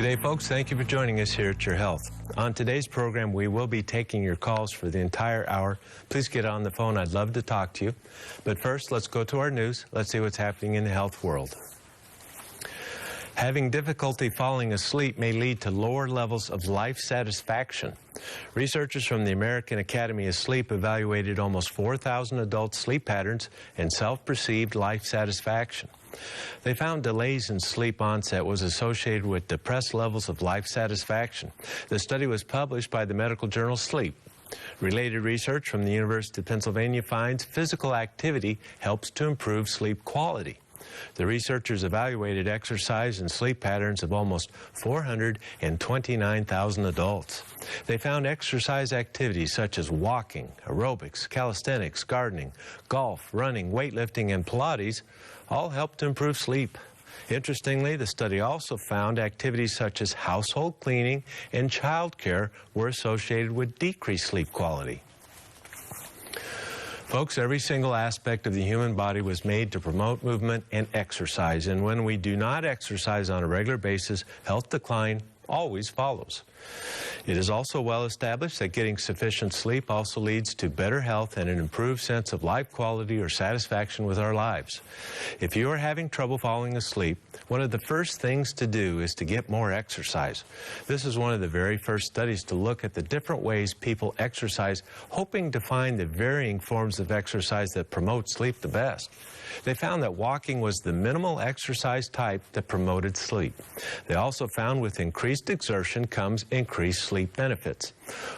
Good day, folks. Thank you for joining us here at Your Health. On today's program, we will be taking your calls for the entire hour. Please get on the phone. I'd love to talk to you. But first, let's go to our news. Let's see what's happening in the health world. Having difficulty falling asleep may lead to lower levels of life satisfaction. Researchers from the American Academy of Sleep evaluated almost 4,000 adult sleep patterns and self-perceived life satisfaction. They found delays in sleep onset was associated with depressed levels of life satisfaction. The study was published by the medical journal Sleep. Related research from the University of Pennsylvania finds physical activity helps to improve sleep quality. The researchers evaluated exercise and sleep patterns of almost 429,000 adults. They found exercise activities such as walking, aerobics, calisthenics, gardening, golf, running, weightlifting, and Pilates all helped to improve sleep. Interestingly, the study also found activities such as household cleaning and child care were associated with decreased sleep quality. Folks, every single aspect of the human body was made to promote movement and exercise, and when we do not exercise on a regular basis, health decline always follows. It is also well established that getting sufficient sleep also leads to better health and an improved sense of life quality or satisfaction with our lives. If you are having trouble falling asleep, one of the first things to do is to get more exercise. This is one of the very first studies to look at the different ways people exercise, hoping to find the varying forms of exercise that promote sleep the best. They found that walking was the minimal exercise type that promoted sleep. They also found with increased exertion comes increased sleep benefits.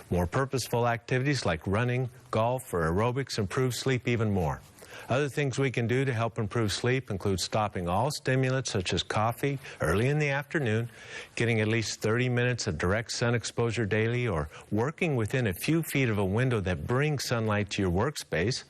More purposeful activities like running, golf, or aerobics improve sleep even more. Other things we can do to help improve sleep include stopping all stimulants such as coffee early in the afternoon, getting at least 30 minutes of direct sun exposure daily, or working within a few feet of a window that brings sunlight to your workspace,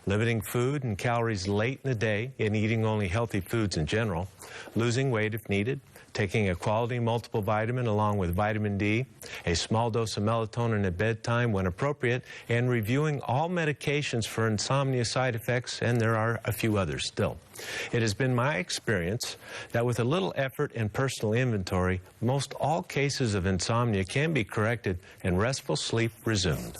limiting food and calories late in the day and eating only healthy foods in general, losing weight if needed, taking a quality multiple vitamin along with vitamin D, a small dose of melatonin at bedtime when appropriate, and reviewing all medications for insomnia side effects, and there are a few others still. It has been my experience that with a little effort and personal inventory, most all cases of insomnia can be corrected and restful sleep resumed.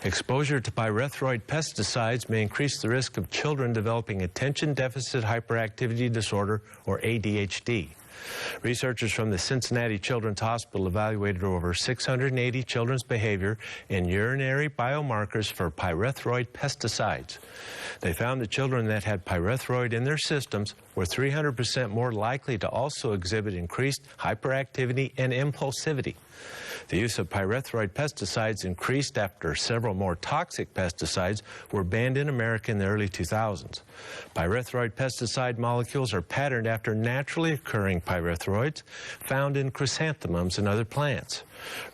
Exposure to pyrethroid pesticides may increase the risk of children developing attention deficit hyperactivity disorder, or ADHD. Researchers from the Cincinnati Children's Hospital evaluated over 680 children's behavior and urinary biomarkers for pyrethroid pesticides. They found the children that had pyrethroid in their systems were 300% more likely to also exhibit increased hyperactivity and impulsivity. The use of pyrethroid pesticides increased after several more toxic pesticides were banned in America in the early 2000s. Pyrethroid pesticide molecules are patterned after naturally occurring pyrethroids found in chrysanthemums and other plants.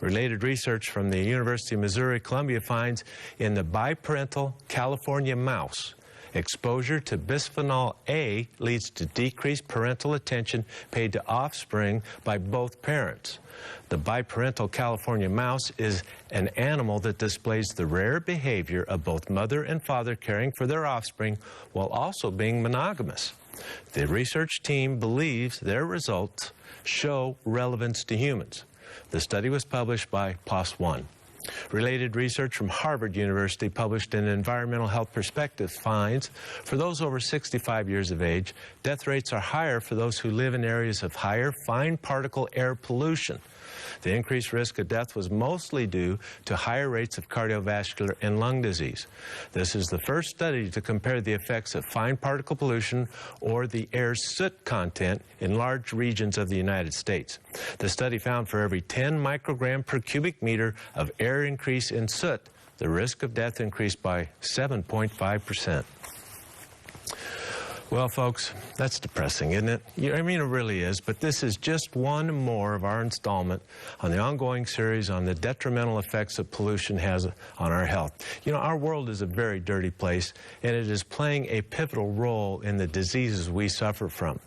Related research from the University of Missouri-Columbia finds in the biparental California mouse, exposure to bisphenol A leads to decreased parental attention paid to offspring by both parents. The biparental California mouse is an animal that displays the rare behavior of both mother and father caring for their offspring while also being monogamous. The research team believes their results show relevance to humans. The study was published by PLOS One. Related research from Harvard University published in Environmental Health Perspectives finds for those over 65 years of age, death rates are higher for those who live in areas of higher fine particle air pollution. The increased risk of death was mostly due to higher rates of cardiovascular and lung disease. This is the first study to compare the effects of fine particle pollution or the air's soot content in large regions of the United States. The study found for every 10 microgram per cubic meter of air increase in soot, the risk of death increased by 7.5%. Well, folks, that's depressing, isn't it? I mean, it really is, but this is just one more of our installment on the ongoing series on the detrimental effects that pollution has on our health. You know, our world is a very dirty place, and it is playing a pivotal role in the diseases we suffer from.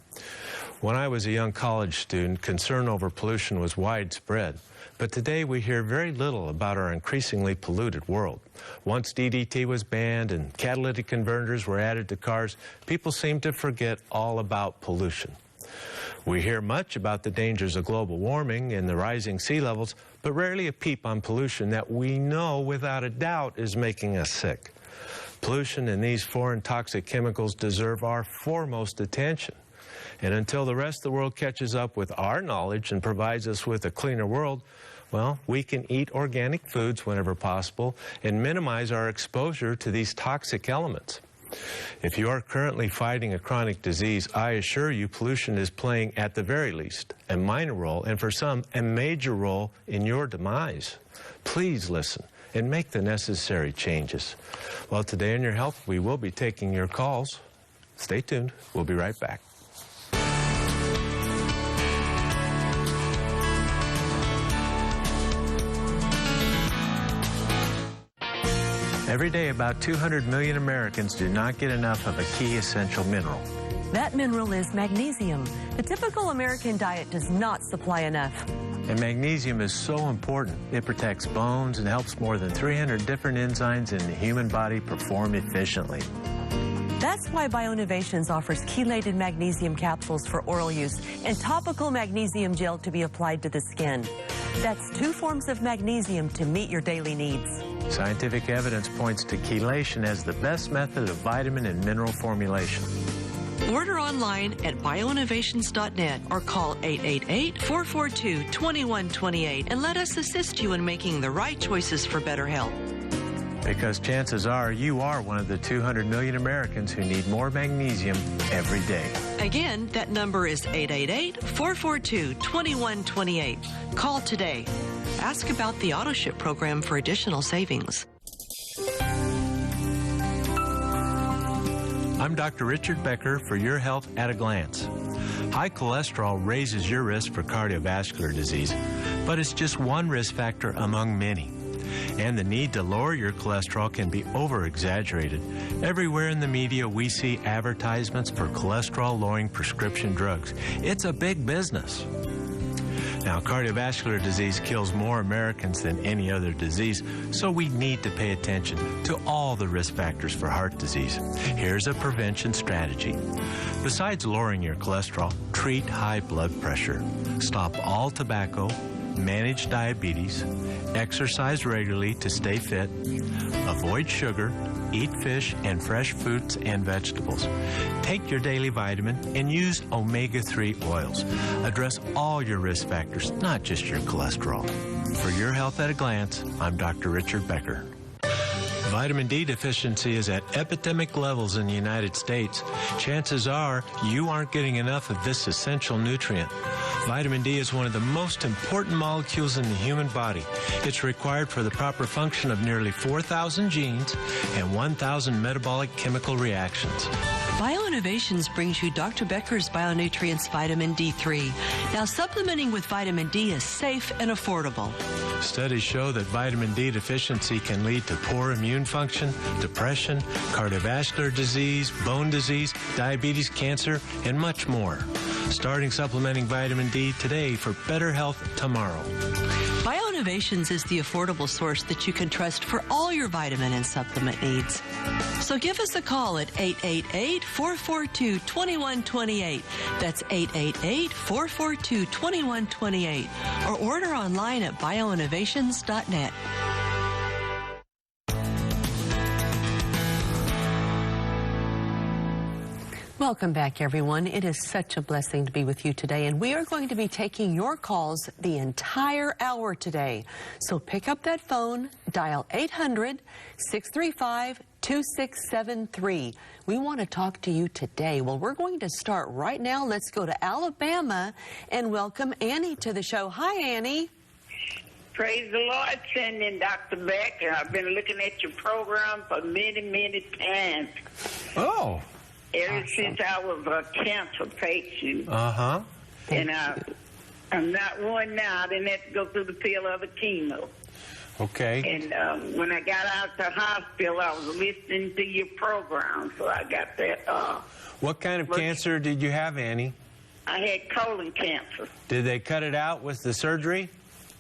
When I was a young college student, concern over pollution was widespread. But today we hear very little about our increasingly polluted world. Once DDT was banned and catalytic converters were added to cars, people seem to forget all about pollution. We hear much about the dangers of global warming and the rising sea levels, but rarely a peep on pollution that we know without a doubt is making us sick. Pollution and these foreign toxic chemicals deserve our foremost attention. And until the rest of the world catches up with our knowledge and provides us with a cleaner world, well, we can eat organic foods whenever possible and minimize our exposure to these toxic elements. If you are currently fighting a chronic disease, I assure you pollution is playing, at the very least, a minor role, and for some, a major role in your demise. Please listen and make the necessary changes. Well, today on Your Health, we will be taking your calls. Stay tuned. We'll be right back. Every day, about 200 million Americans do not get enough of a key essential mineral. That mineral is magnesium. The typical American diet does not supply enough. And magnesium is so important. It protects bones and helps more than 300 different enzymes in the human body perform efficiently. That's why Bioinnovations offers chelated magnesium capsules for oral use and topical magnesium gel to be applied to the skin. That's 2 forms of magnesium to meet your daily needs. Scientific evidence points to chelation as the best method of vitamin and mineral formulation. Order online at bioinnovations.net or call 888-442-2128 and let us assist you in making the right choices for better health. Because chances are you are one of the 200 million Americans who need more magnesium every day. Again, that number is 888-442-2128. Call today. Ask about the AutoShip program for additional savings. I'm Dr. Richard Becker for Your Health at a Glance. High cholesterol raises your risk for cardiovascular disease, but it's just one risk factor among many. And the need to lower your cholesterol can be over-exaggerated. Everywhere in the media, we see advertisements for cholesterol-lowering prescription drugs. It's a big business. Now, cardiovascular disease kills more Americans than any other disease, so we need to pay attention to all the risk factors for heart disease. Here's a prevention strategy. Besides lowering your cholesterol, treat high blood pressure. Stop all tobacco. Manage diabetes, exercise regularly to stay fit, avoid sugar, eat fish and fresh fruits and vegetables. Take your daily vitamin and use omega-3 oils. Address all your risk factors, not just your cholesterol. For Your Health at a Glance, I'm Dr. Richard Becker. Vitamin D deficiency is at epidemic levels in the United States. Chances are you aren't getting enough of this essential nutrient. Vitamin D is one of the most important molecules in the human body. It's required for the proper function of nearly 4,000 genes and 1,000 metabolic chemical reactions. Bioinnovations brings you Dr. Becker's Bionutrients Vitamin D3. Now, supplementing with vitamin D is safe and affordable. Studies show that vitamin D deficiency can lead to poor immune function, depression, cardiovascular disease, bone disease, diabetes, cancer, and much more. Starting supplementing vitamin D today for better health tomorrow. Bioinnovations is the affordable source that you can trust for all your vitamin and supplement needs. So give us a call at 888-442-2128. That's 888-442-2128. Or order online at bioinnovations.net. Welcome back, everyone. It is such a blessing to be with you today, and we are going to be taking your calls the entire hour today. So pick up that phone, dial 800-635-2673. We want to talk to you today. Well, we're going to start right now. Let's go to Alabama and welcome Annie to the show. Hi, Annie. Praise the Lord, Cindy and Dr. Beck. I've been looking at your program for many, many times. Oh. Ever since I was a cancer patient. Uh-huh. And I'm not one now. I didn't have to go through the pill of the chemo. Okay. And when I got out the hospital, I was listening to your program, so I got that. What kind of cancer did you have, Annie? I had colon cancer. Did they cut it out with the surgery?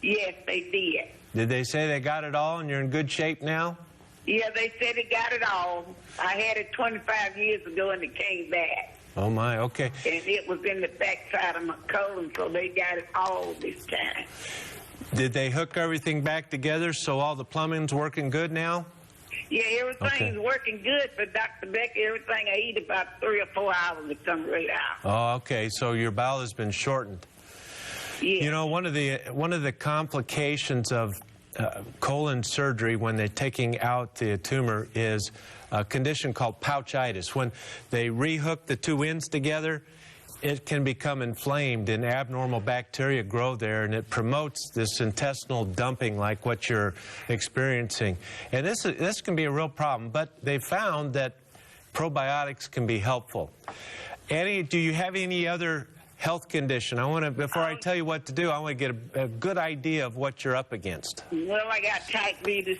Yes, they did. Did they say they got it all and you're in good shape now? Yeah, they said they got it all. I had it 25 years ago and it came back. Oh, my, okay. And it was in the backside of my colon, so they got it all this time. Did they hook everything back together so all the plumbing's working good now? Yeah, everything's working good, but Dr. Beck, everything I eat about 3 or 4 hours to come right out. Oh, okay, so your bowel has been shortened. Yeah. You know, one of the complications of colon surgery when they're taking out the tumor is a condition called pouchitis. When they rehook the two ends together, it can become inflamed and abnormal bacteria grow there, and it promotes this intestinal dumping like what you're experiencing. And this can be a real problem, but they found that probiotics can be helpful. Annie, do you have any other health condition? Before I tell you what to do, I want to get a good idea of what you're up against. Well, I got type 2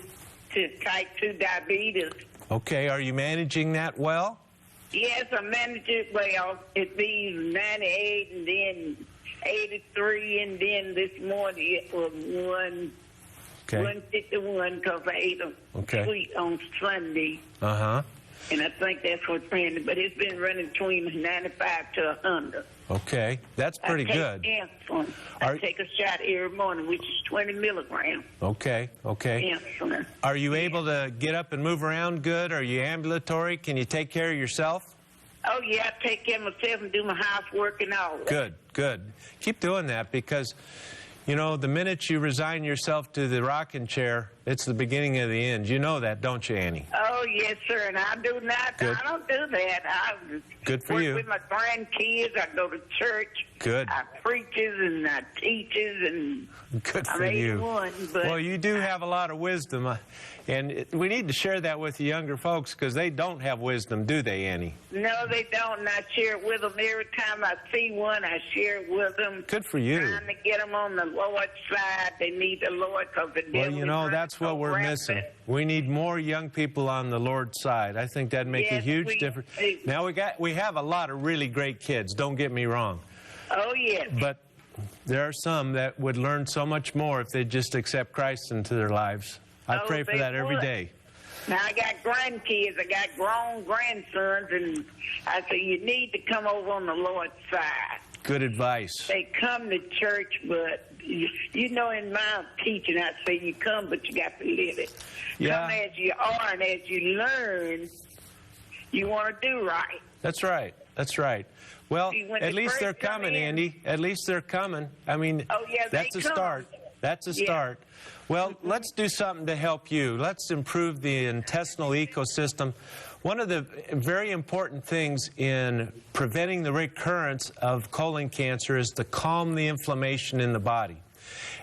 diabetes. Okay, are you managing that well? Yes, I managed it well. It be 98 and then 83, and then this morning it was 151 because I ate a sweet on Sunday. Uh-huh. And I think that's what's trending, but it's been running between 95 to 100. Okay, that's pretty good. Insulin. I take a shot every morning, which is 20 milligrams. Okay. Insulin. Are you able to get up and move around good? Are you ambulatory? Can you take care of yourself? Oh, yeah, I take care of myself and do my housework and all that. Good. Keep doing that because, you know, the minute you resign yourself to the rocking chair, it's the beginning of the end. You know that, don't you, Annie? Oh, yes, sir, and I do not. Good. I don't do that. I Good for work you. with my grandkids. I go to church. Good. I preaches and I teaches and Good for I'm you. 81, but Well, you do have a lot of wisdom, and we need to share that with the younger folks because they don't have wisdom, do they, Annie? no, they don't. And I share it with them every time I see one. I share it with them. Good for you. Trying to get them on the Lord's side. They need the Lord because the devil. Well, you know, that's what we're missing. We need more young people on the Lord's side. I think that'd make a huge difference. Now, we have a lot of really great kids, don't get me wrong. Oh, yes. But there are some that would learn so much more if they just accept Christ into their lives. I pray for that every day. Now, I got grandkids. I got grown grandsons, and I say, you need to come over on the Lord's side. Good advice. They come to church, but, you know, in my teaching, I say you come, but you got to live it. Yeah. Come as you are, and as you learn, you want to do right. That's right. Well, See, at least they're coming, Andy. At least they're coming. I mean, Oh, yeah, that's they a come. start. That's a start. Well, let's do something to help you. Let's improve the intestinal ecosystem. One of the very important things in preventing the recurrence of colon cancer is to calm the inflammation in the body.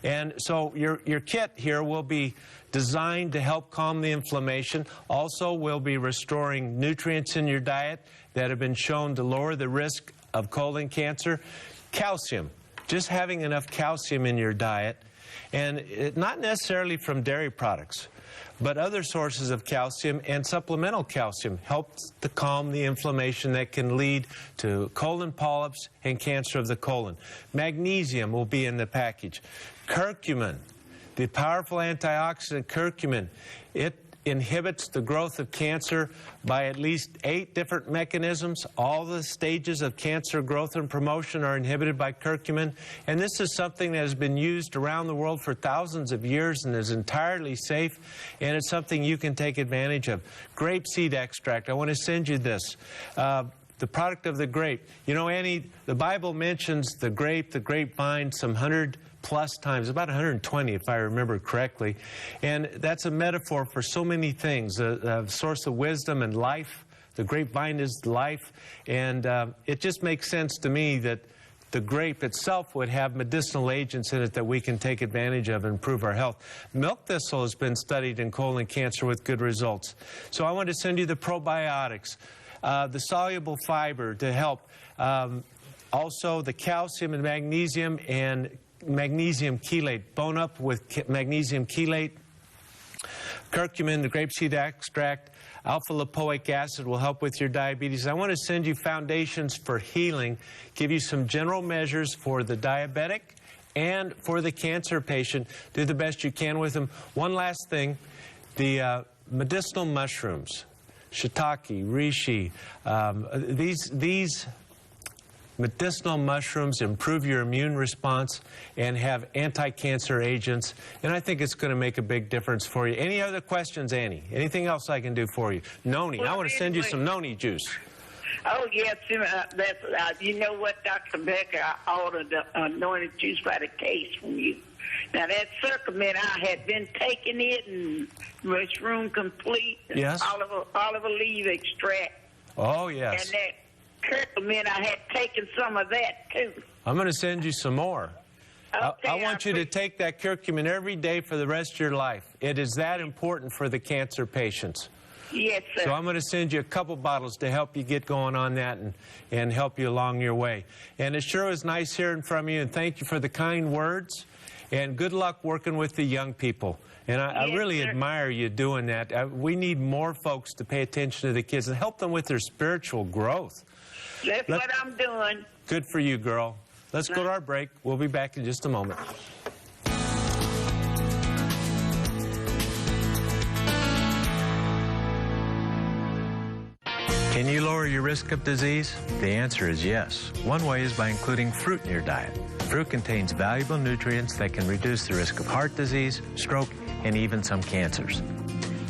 And so your kit here will be designed to help calm the inflammation. Also, we'll be restoring nutrients in your diet that have been shown to lower the risk of colon cancer. Calcium, just having enough calcium in your diet, and not necessarily from dairy products, but other sources of calcium and supplemental calcium helps to calm the inflammation that can lead to colon polyps and cancer of the colon. Magnesium will be in the package. Curcumin, the powerful antioxidant curcumin, it inhibits the growth of cancer by at least 8 different mechanisms. All the stages of cancer growth and promotion are inhibited by curcumin, and this is something that has been used around the world for thousands of years and is entirely safe, and it's something you can take advantage of. Grapeseed extract, I want to send you this. The product of the grape. You know, Annie, the Bible mentions the grapevine, some 100+ times, about 120 if I remember correctly. And that's a metaphor for so many things, a source of wisdom and life. The grapevine is life. And it just makes sense to me that the grape itself would have medicinal agents in it that we can take advantage of and improve our health. Milk thistle has been studied in colon cancer with good results. So I want to send you the probiotics, the soluble fiber to help. Also the calcium and magnesium chelate. Bone up with magnesium chelate. Curcumin, the grapeseed extract, alpha-lipoic acid will help with your diabetes. I want to send you Foundations for Healing, give you some general measures for the diabetic and for the cancer patient. Do the best you can with them. One last thing, the medicinal mushrooms. shiitake, reishi. These medicinal mushrooms improve your immune response and have anti-cancer agents, and I think it's going to make a big difference for you. Any other questions, Annie? Anything else I can do for you? Noni, Well, I want to send you anyway. some noni juice. Oh, yes. You know what, Dr. Becker? I ordered the anointed juice by the case from you. Now, that Circumint, I had been taking it, and mushroom complete, and Yes. olive leaf extract. Oh, yes. And that curcumin, I had taken some of that, too. I'm going to send you some more. Okay, I want you to take that curcumin every day for the rest of your life. It is that important for the cancer patients. Yes, sir. So I'm going to send you a couple bottles to help you get going on that and help you along your way. And it sure was nice hearing from you, and thank you for the kind words. And good luck working with the young people. And I Yes, really sir. admire you doing that. We need more folks to pay attention to the kids and help them with their spiritual growth. That's what I'm doing. Good for you, girl. Let's go to our break. We'll be back in just a moment. Can you lower your risk of disease? The answer is yes. One way is by including fruit in your diet. Fruit contains valuable nutrients that can reduce the risk of heart disease, stroke, and even some cancers.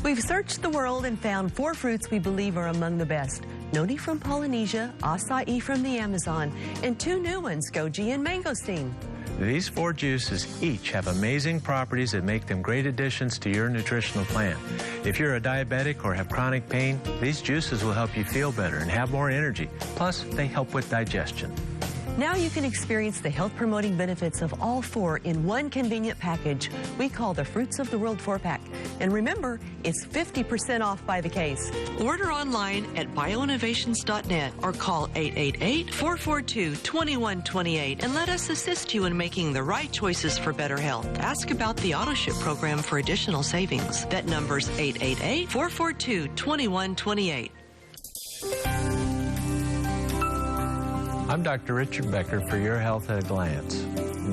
We've searched the world and found 4 fruits we believe are among the best. Noni from Polynesia, acai from the Amazon, and 2 new ones, goji and mangosteen. These 4 juices each have amazing properties that make them great additions to your nutritional plan. If you're a diabetic or have chronic pain, these juices will help you feel better and have more energy. Plus, they help with digestion. Now you can experience the health-promoting benefits of all 4 in one convenient package we call the Fruits of the World 4-Pack. And remember, it's 50% off by the case. Order online at bioinnovations.net or call 888-442-2128 and let us assist you in making the right choices for better health. Ask about the AutoShip program for additional savings. That number's 888-442-2128. I'm Dr. Richard Becker for Your Health at a Glance.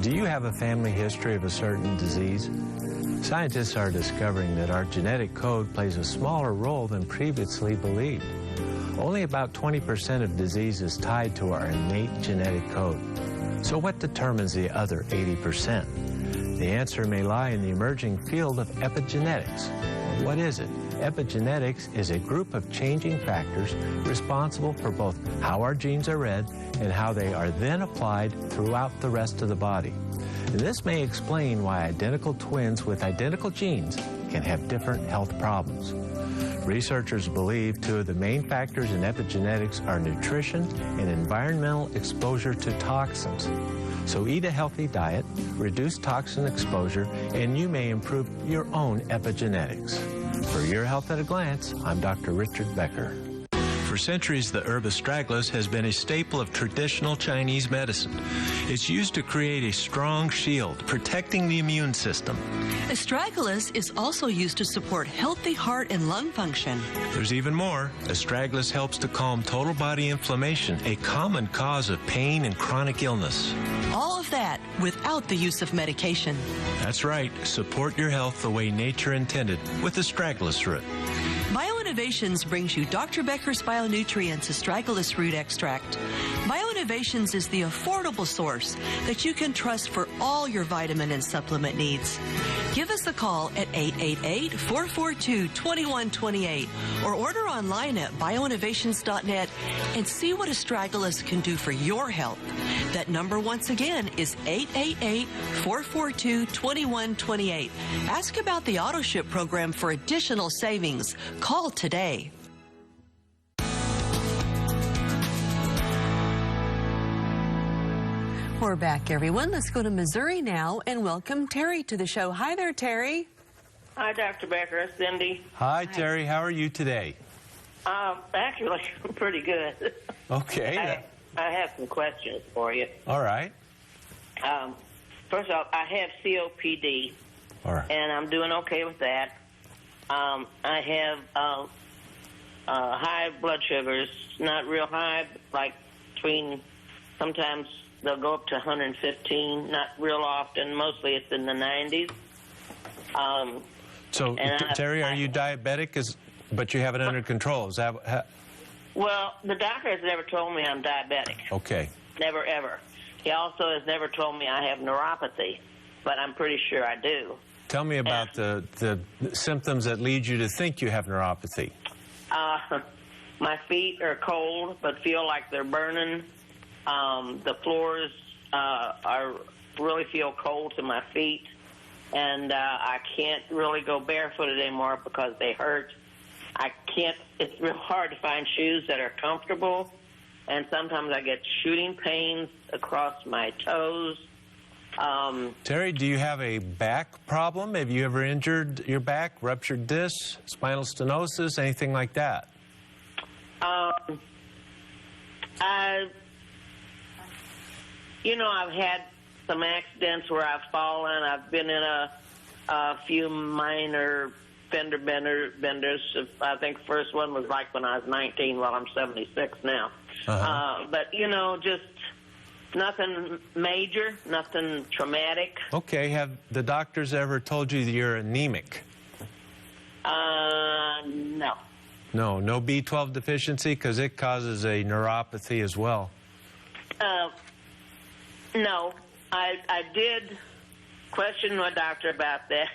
Do you have a family history of a certain disease? Scientists are discovering that our genetic code plays a smaller role than previously believed. Only about 20% of disease is tied to our innate genetic code. So what determines the other 80%? The answer may lie in the emerging field of epigenetics. What is it? Epigenetics is a group of changing factors responsible for both how our genes are read and how they are then applied throughout the rest of the body. And this may explain why identical twins with identical genes can have different health problems. Researchers believe 2 of the main factors in epigenetics are nutrition and environmental exposure to toxins. So eat a healthy diet, reduce toxin exposure, and you may improve your own epigenetics. For Your Health at a Glance, I'm Dr. Richard Becker. For centuries, the herb astragalus has been a staple of traditional Chinese medicine. It's used to create a strong shield, protecting the immune system. Astragalus is also used to support healthy heart and lung function. There's even more. Astragalus helps to calm total body inflammation, a common cause of pain and chronic illness. All of that without the use of medication. That's right. Support your health the way nature intended with astragalus root. BioInnovations brings you Dr. Becker's Bionutrients Astragalus Root Extract. BioInnovations is the affordable source that you can trust for all your vitamin and supplement needs. Give us a call at 888-442-2128 or order online at bioinnovations.net and see what astragalus can do for your health. That number once again is 888-442-2128. Ask about the AutoShip program for additional savings. Call today. We're back, everyone. Let's go to Missouri now and welcome Terry to the show. Hi there, Terry. Hi, Dr. Becker. It's Cindy. Hi, Terry. How are you today? Actually, pretty good. Okay. I have some questions for you. All right. First off, I have COPD, All right. and I'm doing okay with that. I have high blood sugars, not real high, like between, sometimes they'll go up to 115, not real often. Mostly it's in the 90s. So, and Terry, are you diabetic? But you have it under control. Is that Well, the doctor has never told me I'm diabetic. okay? Never, ever. He also has never told me I have neuropathy, but I'm pretty sure I do. Tell me about the symptoms that lead you to think you have neuropathy. My feet are cold, but feel like they're burning. The floors really feel cold to my feet, and I can't really go barefooted anymore because they hurt. I can't. It's real hard to find shoes that are comfortable, and sometimes I get shooting pains across my toes. Terry, do you have a back problem? Have you ever injured your back, ruptured discs, spinal stenosis, anything like that? I've had some accidents where I've fallen. I've been in a few minor fender benders. I think the first one was like when I was 19. Well, I'm 76 now. But, just nothing major, nothing traumatic. Okay. Have the doctors ever told you that you're anemic? No. No B12 deficiency, because it causes a neuropathy as well. No. I did question my doctor about that.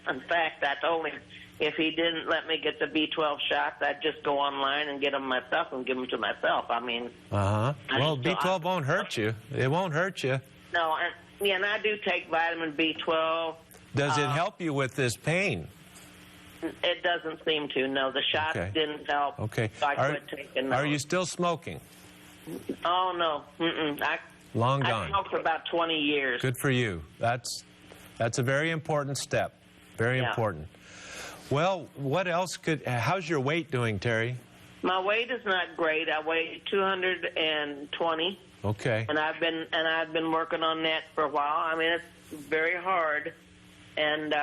In fact, I told him if he didn't let me get the B12 shots, I'd just go online and get them myself and give them to myself. I mean... Well, B12 won't hurt you. It won't hurt you. No, and I do take vitamin B12. Does it help you with this pain? It doesn't seem to, no. The shots didn't help. Okay. So I quit taking those. Are you still smoking? Oh, no. Long gone. I smoked for about 20 years. Good for you. That's a very important step. Very important. Well, what else how's your weight doing, Terry? My weight is not great. I weigh 220. Okay. And I've been working on that for a while. I mean, it's very hard, and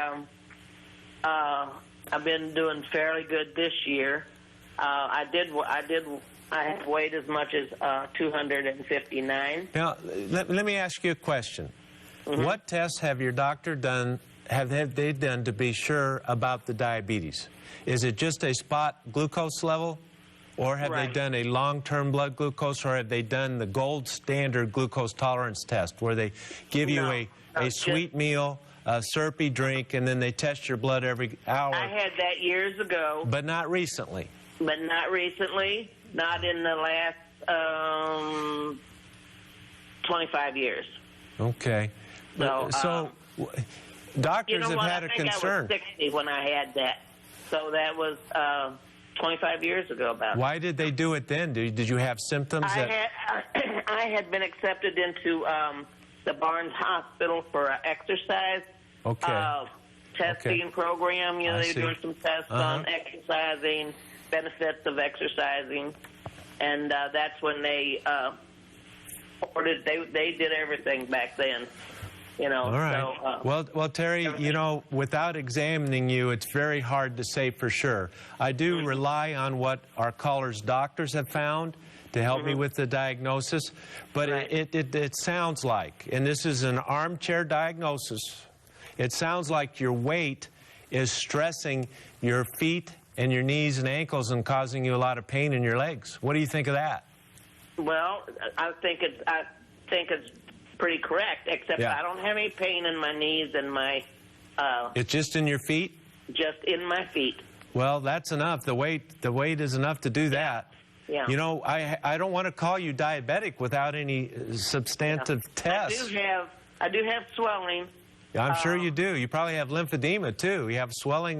I've been doing fairly good this year. I have weighed as much as 259. Now, let me ask you a question. What tests have your doctor done? Have they done to be sure about the diabetes? Is it just a spot glucose level, or have they done a long-term blood glucose, or have they done the gold standard glucose tolerance test, where they give you a sweet meal, a syrupy drink, and then they test your blood every hour? I had that years ago. But not recently. But not recently. Not in the last 25 years. Okay. So doctors have had a concern. I was 60 when I had that. So that was 25 years ago about. Why did they do it then? Did you have symptoms? I had been accepted into the Barnes Hospital for exercise testing program. They were doing some tests on exercising, benefits of exercising, and that's when they ordered. They did everything back then. All right. So, well, Terry, without examining you, it's very hard to say for sure. I do rely on what our callers' doctors have found to help me with the diagnosis, but it sounds like, and this is an armchair diagnosis, it sounds like your weight is stressing your feet and your knees and ankles and causing you a lot of pain in your legs. What do you think of that? Well, I think it's pretty correct, except I don't have any pain in my knees and my... it's just in your feet? Just in my feet. Well, that's enough. The weight is enough to do that. Yeah. I don't want to call you diabetic without any substantive tests. I do have swelling. I'm sure you do. You probably have lymphedema, too. You have swelling.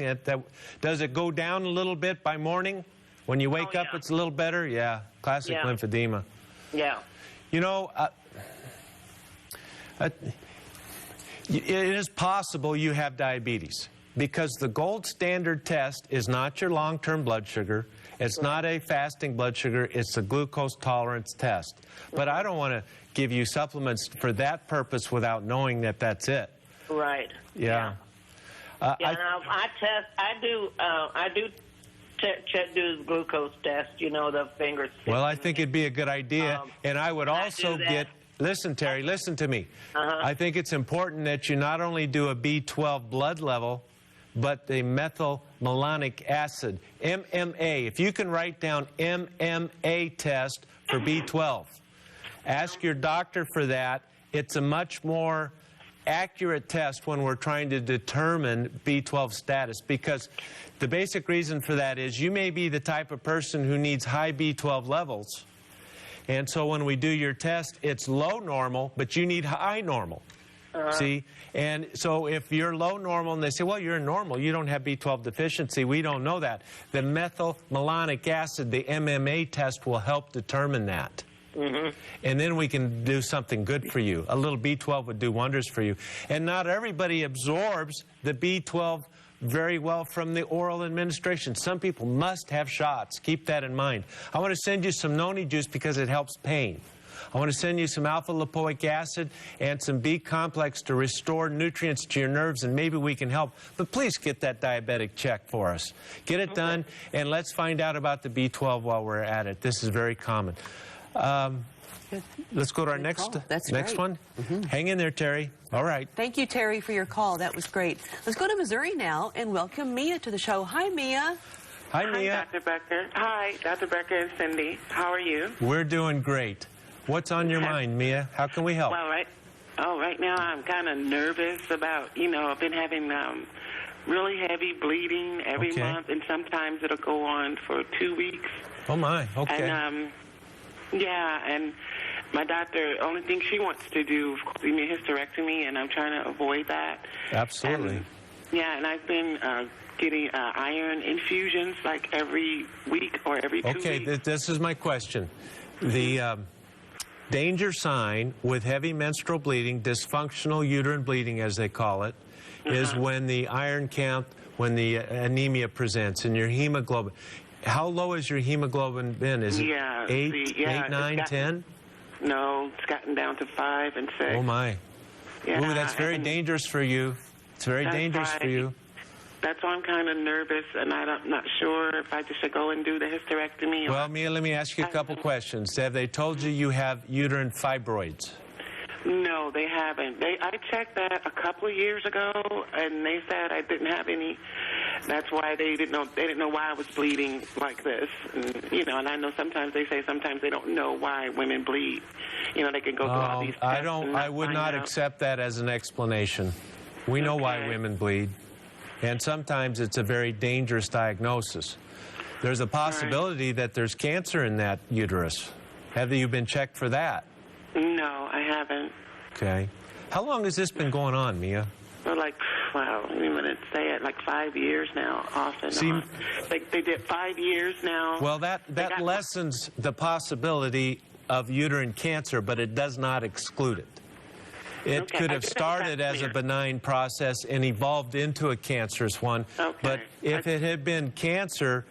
Does it go down a little bit by morning? When you wake up, it's a little better? Yeah, classic lymphedema. Yeah. It is possible you have diabetes, because the gold standard test is not your long-term blood sugar. It's not a fasting blood sugar. It's a glucose tolerance test. But I don't want to give you supplements for that purpose without knowing that that's it. Right. Yeah. I do the glucose test, the fingers. Well, I think it'd be a good idea. And I would also listen, Terry, listen to me. I think it's important that you not only do a B12 blood level, but the methylmalonic acid, MMA. If you can write down MMA test for B12, ask your doctor for that. It's a much more accurate test when we're trying to determine B12 status, because the basic reason for that is you may be the type of person who needs high B12 levels, and so when we do your test, it's low normal, but you need high normal. See? And so if you're low normal and they say, well, you're normal, you don't have B12 deficiency, we don't know that. The methylmalonic acid, the MMA test, will help determine that. And then we can do something good for you. A little B12 would do wonders for you. And not everybody absorbs the B12 very well from the oral administration. Some people must have shots. Keep that in mind. I want to send you some noni juice because it helps pain. I want to send you some alpha-lipoic acid and some B-complex to restore nutrients to your nerves, and maybe we can help. But please get that diabetic check for us. Get it done, and let's find out about the B12 while we're at it. This is very common. Let's go to our next great. one. Hang in there, Terry. All right. Thank you, Terry, for your call. That was great. Let's go to Missouri now and welcome Mia to the show. Hi, Mia. Hi, Mia. Hi, Dr. Becker. Hi, Dr. Becker and Cindy. How are you? We're doing great. What's on your mind, Mia? How can we help? Well, right now I'm kind of nervous about, I've been having really heavy bleeding every month, and sometimes it'll go on for 2 weeks. Oh, my. Okay. And, and my doctor, only thing she wants to do is give me a hysterectomy, and I'm trying to avoid that. Absolutely. And I've been getting iron infusions like every week or every 2 weeks. Okay, this is my question. The danger sign with heavy menstrual bleeding, dysfunctional uterine bleeding as they call it, is when the iron count, when the anemia presents and your hemoglobin. How low has your hemoglobin been? Is it 8, 9, 10? No, it's gotten down to 5 and 6. Oh, my. Yeah, Ooh, that's very dangerous for you. It's very dangerous for you. That's why I'm kind of nervous, and I'm not sure if I just should go and do the hysterectomy. Well, Mia, let me ask you a couple questions. Have they told you you have uterine fibroids? No, they haven't. I checked that a couple of years ago, and they said I didn't have any. That's why they didn't know. They didn't know why I was bleeding like this. And, and I know sometimes they say sometimes they don't know why women bleed. They can go through all these tests. I would not accept that as an explanation. We know why women bleed. And sometimes it's a very dangerous diagnosis. There's a possibility that there's cancer in that uterus. Have you been checked for that? No, I haven't. Okay. How long has this been going on, Mia? Well, I'm going to say it, 5 years now, off and on. They did 5 years now. Well, that lessens the possibility of uterine cancer, but it does not exclude it. It could have started as a benign process and evolved into a cancerous one. Okay. But if it had been cancer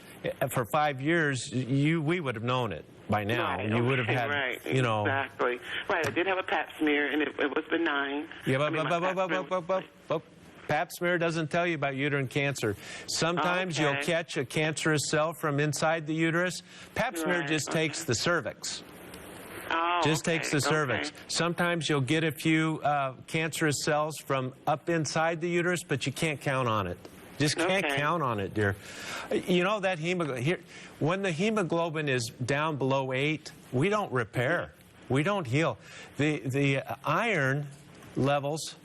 for 5 years, we would have known it by now. Right, you would have had, Exactly. Right, I did have a pap smear, and it was benign. Yeah, Pap smear doesn't tell you about uterine cancer. Sometimes you'll catch a cancerous cell from inside the uterus. Pap smear just takes the cervix. Takes the cervix. Sometimes you'll get a few cancerous cells from up inside the uterus, but you can't count on it. Just can't count on it, dear. That hemoglobin, when the hemoglobin is down below 8, we don't repair. We don't heal. The iron levels,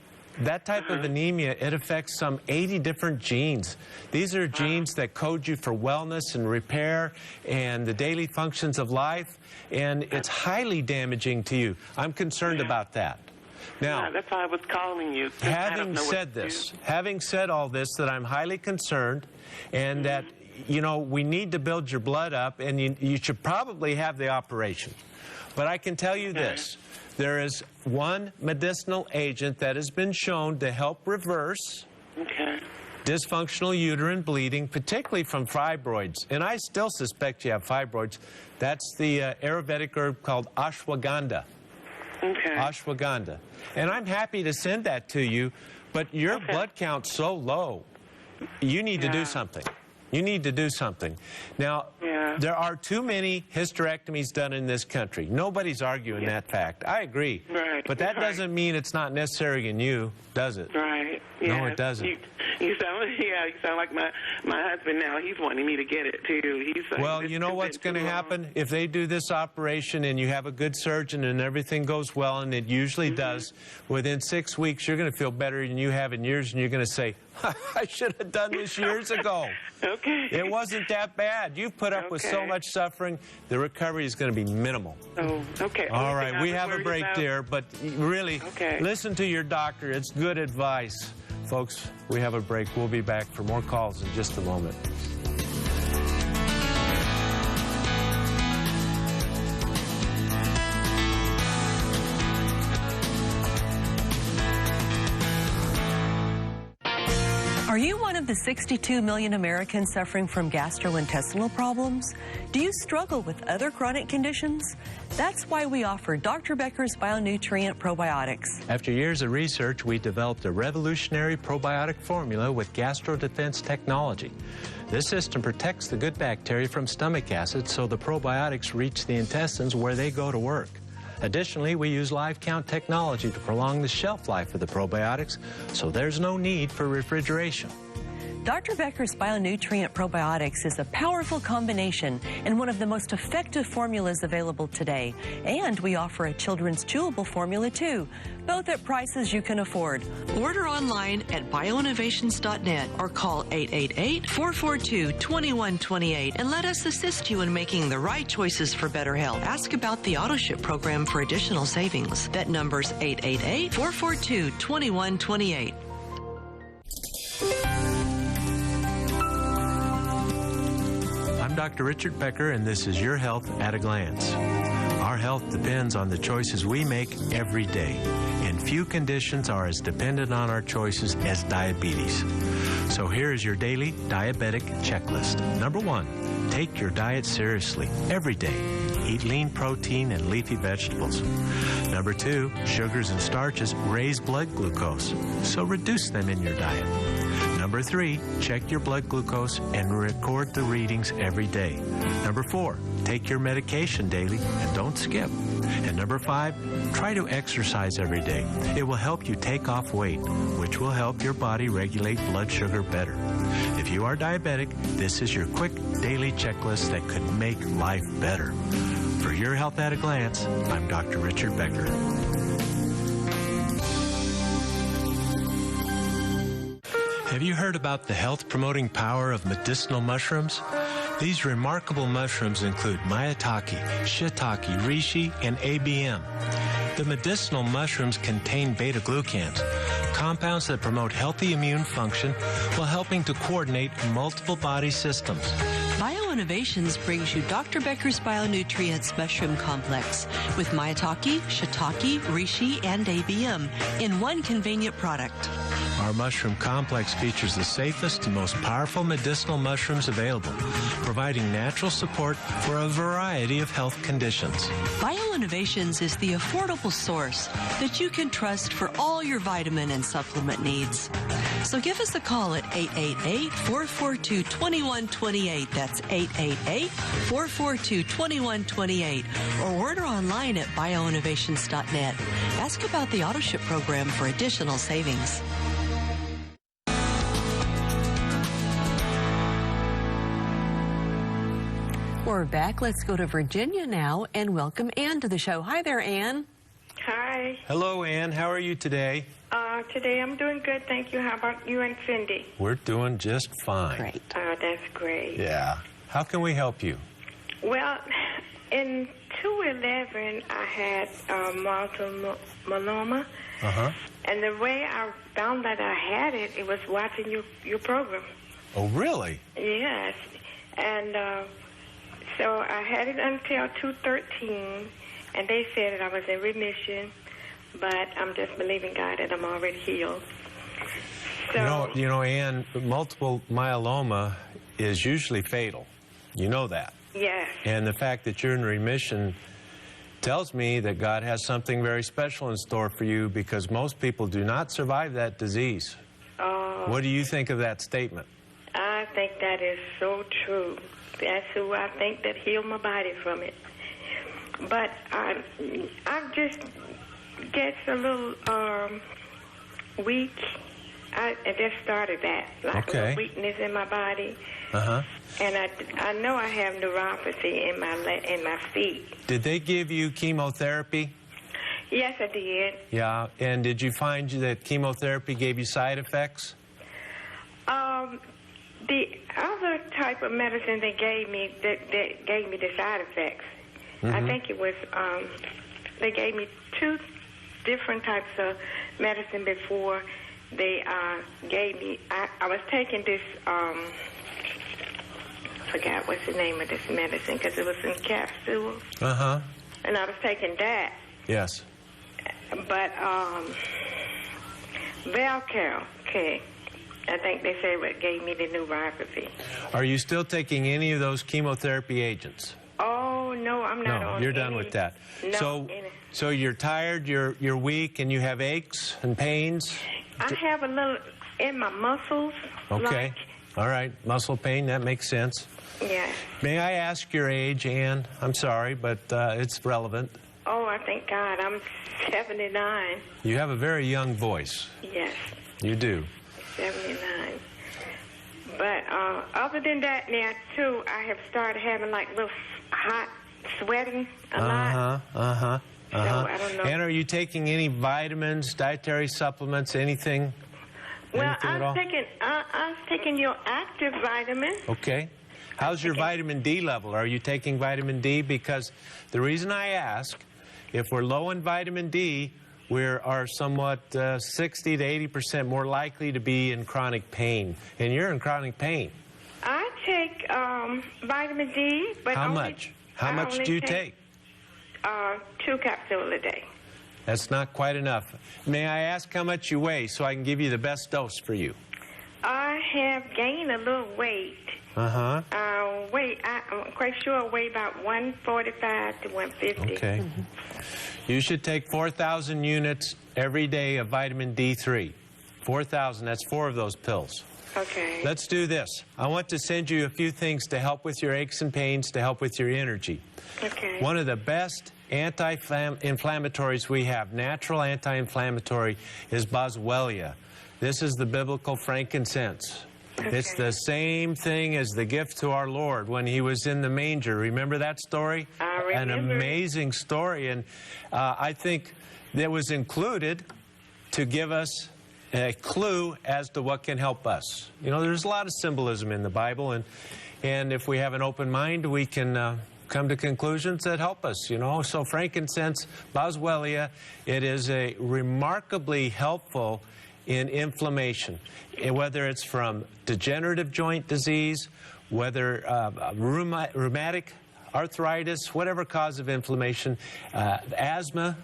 that type of anemia, it affects some 80 different genes. These are genes that code you for wellness and repair and the daily functions of life, and it's highly damaging to you. I'm concerned about that. Now, that's why I was calling you. Having said all this, that I'm highly concerned, and that, we need to build your blood up, and you should probably have the operation. But I can tell you this. There is one medicinal agent that has been shown to help reverse dysfunctional uterine bleeding, particularly from fibroids. And I still suspect you have fibroids. That's the Ayurvedic herb called ashwagandha. Ashwagandha. And I'm happy to send that to you, but your blood count's so low. You need to do something. You need to do something. Now, there are too many hysterectomies done in this country. Nobody's arguing that fact. I agree. Right. But that doesn't mean it's not necessary in you, does it? Right. No, it doesn't. You sound like my husband now. He's wanting me to get it too. He's like, Well, you know what's going to happen? If they do this operation and you have a good surgeon and everything goes well, and it usually does, within 6 weeks you're going to feel better than you have in years, and you're going to say, I should have done this years ago. Okay. It wasn't that bad. You've put up with so much suffering. The recovery is going to be minimal. Oh, okay. All right, we have a break there, but really, listen to your doctor. It's good advice. Folks, we have a break. We'll be back for more calls in just a moment. Are you one of the 62 million Americans suffering from gastrointestinal problems? Do you struggle with other chronic conditions? That's why we offer Dr. Becker's Bionutrient Probiotics. After years of research, we developed a revolutionary probiotic formula with GastroDefense technology. This system protects the good bacteria from stomach acid so the probiotics reach the intestines where they go to work. Additionally, we use live count technology to prolong the shelf life of the probiotics, so there's no need for refrigeration. Dr. Becker's Bionutrient Probiotics is a powerful combination and one of the most effective formulas available today. And we offer a children's chewable formula too, both at prices you can afford. Order online at bioinnovations.net or call 888-442-2128 and let us assist you in making the right choices for better health. Ask about the AutoShip program for additional savings. That number's 888-442-2128. I'm Dr. Richard Becker, and this is Your Health at a Glance. Our health depends on the choices we make every day, and few conditions are as dependent on our choices as diabetes. So here is your daily diabetic checklist. Number 1, take your diet seriously every day. Eat lean protein and leafy vegetables. Number 2, sugars and starches raise blood glucose, so reduce them in your diet. Number 3, check your blood glucose and record the readings every day. Number 4, take your medication daily and don't skip. And number 5, try to exercise every day. It will help you take off weight, which will help your body regulate blood sugar better. If you are diabetic, this is your quick daily checklist that could make life better. For Your Health at a Glance, I'm Dr. Richard Becker. Have you heard about the health-promoting power of medicinal mushrooms? These remarkable mushrooms include maitake, shiitake, reishi, and ABM. The medicinal mushrooms contain beta-glucans, compounds that promote healthy immune function while helping to coordinate multiple body systems. Bioinnovations brings you Dr. Becker's Bionutrients Mushroom Complex with maitake, shiitake, reishi, and ABM in one convenient product. Our mushroom complex features the safest and most powerful medicinal mushrooms available, providing natural support for a variety of health conditions. Bioinnovations is the affordable source that you can trust for all your vitamin and supplement needs. So give us a call at 888-442-2128. That's 888-442-2128. Or order online at bioinnovations.net. Ask about the AutoShip program for additional savings. We're back. Let's go to Virginia now and welcome Ann to the show. Hi there, Ann. Hi. Hello, Ann. How are you today? Today I'm doing good, thank you. How about you and Cindy? We're doing just fine. Great. Oh, that's great. Yeah. How can we help you? Well, in 2011, I had multiple myeloma. Uh-huh. And the way I found that I had it, it was watching your program. Oh, really? Yes. And so I had it until 2013, and they said that I was in remission, but I'm just believing God that I'm already healed. So, You know, Ann, multiple myeloma is usually fatal. You know that. yes. And the fact that you're in remission tells me that God has something very special in store for you, because most people do not survive that disease. What do you think of that statement? I think that is so true. That's who I think that healed my body from it. But I just gets a little weak. I just started that, like a weakness in my body. Uh-huh. And I know I have neuropathy in my feet. Did they give you chemotherapy? Yes, I did. Yeah, and did you find that chemotherapy gave you side effects? The other type of medicine they gave me, that gave me the side effects. I think it was, they gave me 2 different types of medicine before they gave me, I was taking this, I forgot what's the name of this medicine, because it was in capsules. Uh-huh. And I was taking that. Yes. But Velcro, okay, I think they say what gave me the neuropathy. Are you still taking any of those chemotherapy agents? Oh, no, I'm not on you're done with that. No. So you're tired, you're weak, and you have aches and pains? I have a little in my muscles. Okay. All right. Muscle pain, that makes sense. Yeah. May I ask your age, Ann? I'm sorry, but it's relevant. Oh, I thank God. I'm 79. You have a very young voice. Yes. You do. 79. But other than that now, too, I have started having like little hot sweating a lot. So I don't know. And are you taking any vitamins, dietary supplements, anything? Well, anything at all? I'm taking your active vitamin. Okay. How's your vitamin D level? Are you taking vitamin D? Because the reason I ask, if we're low in vitamin D, we are somewhat 60 to 80% more likely to be in chronic pain. And you're in chronic pain. I take vitamin D, but how much? How much do you take? 2 capsules a day. That's not quite enough. May I ask how much you weigh so I can give you the best dose for you? I have gained a little weight. I'm quite sure I weigh about 145 to 150. Okay. You should take 4,000 units every day of vitamin D3. 4,000, that's 4 of those pills. Okay. Let's do this. I want to send you a few things to help with your aches and pains, to help with your energy. Okay. One of the best anti-inflammatories we have, natural anti-inflammatory, is Boswellia. This is the biblical frankincense. Okay. It's the same thing as the gift to our Lord when he was in the manger. Remember that story? I remember. An amazing story. And I think that was included to give us a clue as to what can help us. You know, there's a lot of symbolism in the Bible, and if we have an open mind, we can come to conclusions that help us, you know. So frankincense, Boswellia, it is a remarkably helpful in inflammation, whether it's from degenerative joint disease, whether rheumatic arthritis, whatever cause of inflammation, asthma,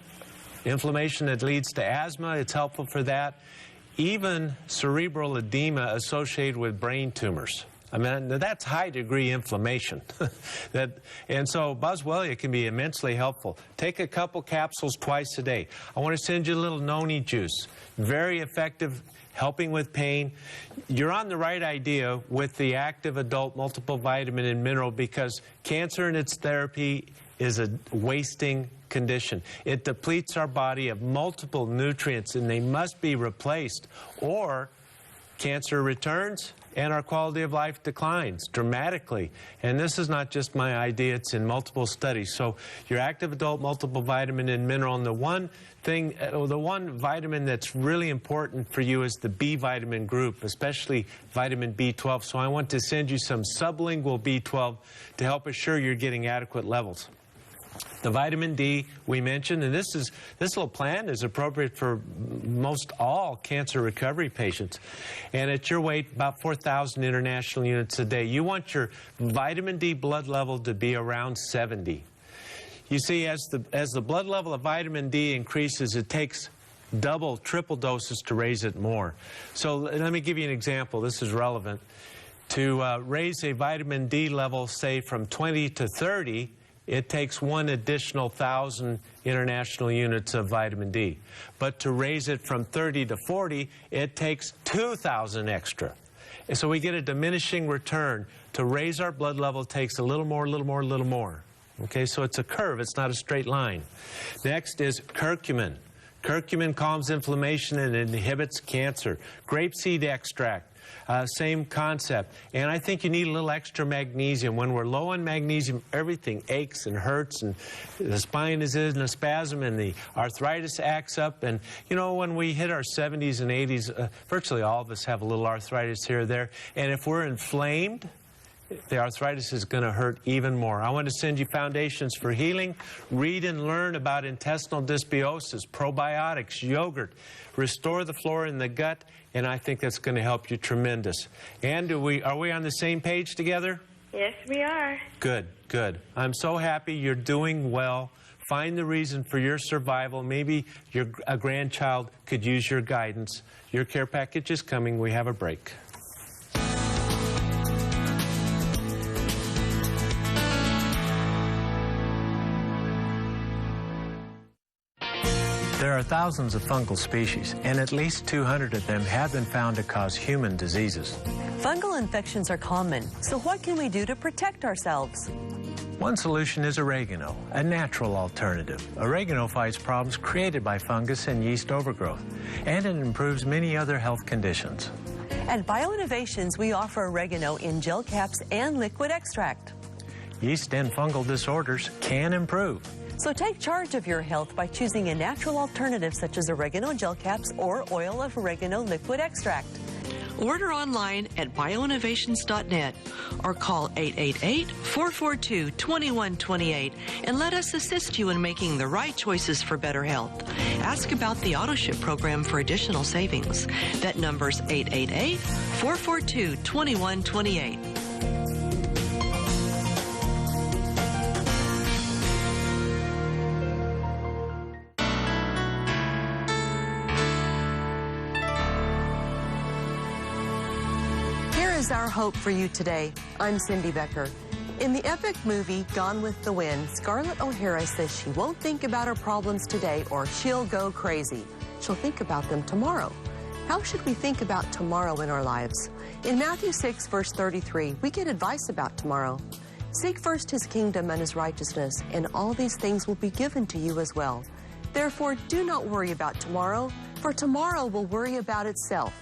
inflammation that leads to asthma, it's helpful for that. Even cerebral edema associated with brain tumors. I mean, that's high-degree inflammation. And so Boswellia can be immensely helpful. Take a couple capsules twice a day. I want to send you a little noni juice. Very effective, helping with pain. You're on the right idea with the active adult multiple vitamin and mineral, because cancer and its therapy is a wasting condition. It depletes our body of multiple nutrients, and they must be replaced, or cancer returns and our quality of life declines dramatically. And this is not just my idea, it's in multiple studies. So your active adult multiple vitamin and mineral, and the one vitamin that's really important for you is the B vitamin group, especially vitamin B12. So I want to send you some sublingual B12 to help assure you're getting adequate levels. The vitamin D we mentioned, and this little plan is appropriate for most all cancer recovery patients. And at your weight, about 4,000 international units a day. You want your vitamin D blood level to be around 70. You see, as the blood level of vitamin D increases, it takes double, triple doses to raise it more. So let me give you an example. This is relevant. To raise a vitamin D level, say, from 20 to 30, it takes 1 additional 1,000 international units of vitamin D. But to raise it from 30 to 40, it takes 2,000 extra. And so we get a diminishing return. To raise our blood level takes a little more, a little more, a little more. Okay, so it's a curve. It's not a straight line. Next is curcumin. Curcumin calms inflammation and inhibits cancer. Grapeseed extract. Same concept. And I think you need a little extra magnesium. When we're low on magnesium, everything aches and hurts, and the spine is in a spasm, and the arthritis acts up. And, you know, when we hit our 70s and 80s, virtually all of us have a little arthritis here or there. And if we're inflamed, the arthritis is going to hurt even more. I want to send you Foundations for Healing. Read and learn about intestinal dysbiosis, probiotics, yogurt, restore the flora in the gut, and I think that's going to help you tremendous. And are we on the same page together? Yes, we are. Good, good. I'm so happy you're doing well. Find the reason for your survival. Maybe a grandchild could use your guidance. Your care package is coming. We have a break. There are thousands of fungal species, and at least 200 of them have been found to cause human diseases. Fungal infections are common, so what can we do to protect ourselves? One solution is oregano, a natural alternative. Oregano fights problems created by fungus and yeast overgrowth, and it improves many other health conditions. At BioInnovations, we offer oregano in gel caps and liquid extract. Yeast and fungal disorders can improve. So take charge of your health by choosing a natural alternative such as oregano gel caps or oil of oregano liquid extract. Order online at bioinnovations.net or call 888-442-2128 and let us assist you in making the right choices for better health. Ask about the AutoShip program for additional savings. That number's 888-442-2128. Our hope for you today. I'm Cindy Becker. In the epic movie Gone with the Wind, Scarlett O'Hara says she won't think about her problems today or she'll go crazy. She'll think about them tomorrow. How should we think about tomorrow in our lives? In Matthew 6, verse 33, we get advice about tomorrow. Seek first his kingdom and his righteousness, and all these things will be given to you as well. Therefore, do not worry about tomorrow, for tomorrow will worry about itself.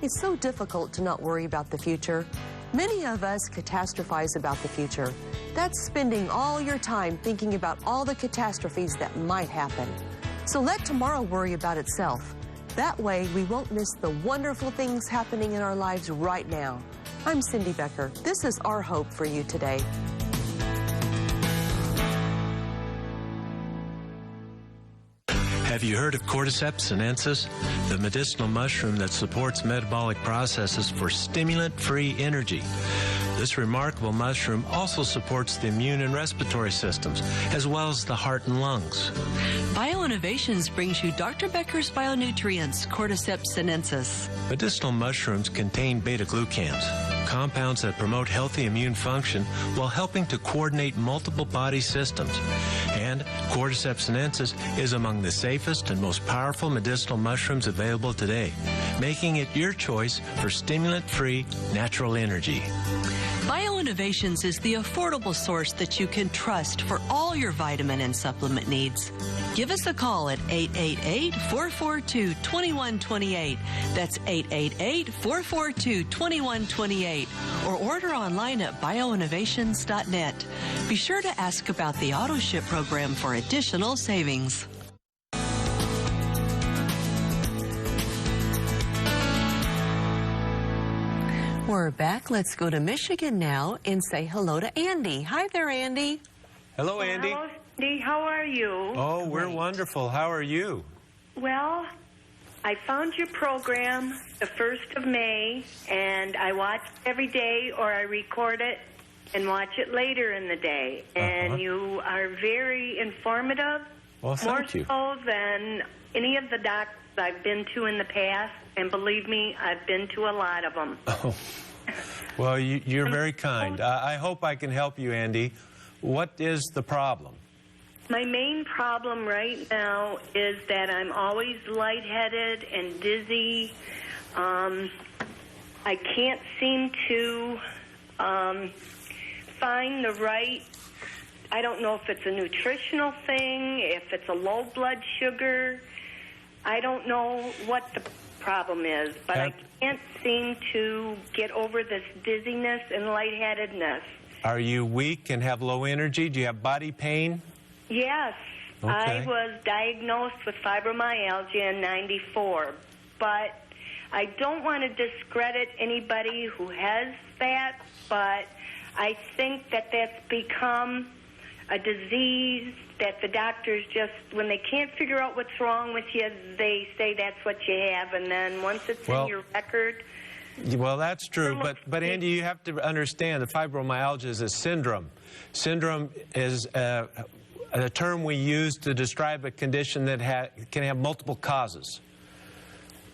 It's so difficult to not worry about the future. Many of us catastrophize about the future. That's spending all your time thinking about all the catastrophes that might happen. So let tomorrow worry about itself. That way, we won't miss the wonderful things happening in our lives right now. I'm Cindy Becker. This is our hope for you today. Have you heard of Cordyceps sinensis, the medicinal mushroom that supports metabolic processes for stimulant-free energy? This remarkable mushroom also supports the immune and respiratory systems, as well as the heart and lungs. BioInnovations brings you Dr. Becker's Bionutrients, Cordyceps sinensis. Medicinal mushrooms contain beta-glucans, compounds that promote healthy immune function while helping to coordinate multiple body systems. And Cordyceps sinensis is among the safest and most powerful medicinal mushrooms available today, making it your choice for stimulant-free natural energy. BioInnovations is the affordable source that you can trust for all your vitamin and supplement needs. Give us a call at 888-442-2128. That's 888-442-2128. Or order online at bioinnovations.net. Be sure to ask about the AutoShip program for additional savings. We're back. Let's go to Michigan now and say hello to Andy. Hi there, Andy. Hello, Andy. Hello, Cindy. How are you? Oh, we're wonderful. How are you? Well, I found your program the 1st of May, and I watch it every day, or I record it and watch it later in the day. And you are very informative. Well, thank you. More so than any of the doctors I've been to in the past, and believe me, I've been to a lot of them. Oh. Well, you're very kind. I hope I can help you, Andy. What is the problem? My main problem right now is that I'm always lightheaded and dizzy. I can't seem to find the right, I don't know if it's a nutritional thing, if it's a low blood sugar. I don't know what the problem is, but I can't seem to get over this dizziness and lightheadedness. Are you weak and have low energy? Do you have body pain? Yes. Okay. I was diagnosed with fibromyalgia in '94, but I don't want to discredit anybody who has that, but I think that that's become a disease that the doctors just, when they can't figure out what's wrong with you, they say that's what you have, and then once it's in your record... Well, that's true, but Andy, you have to understand that fibromyalgia is a syndrome. Syndrome is a term we use to describe a condition that can have multiple causes.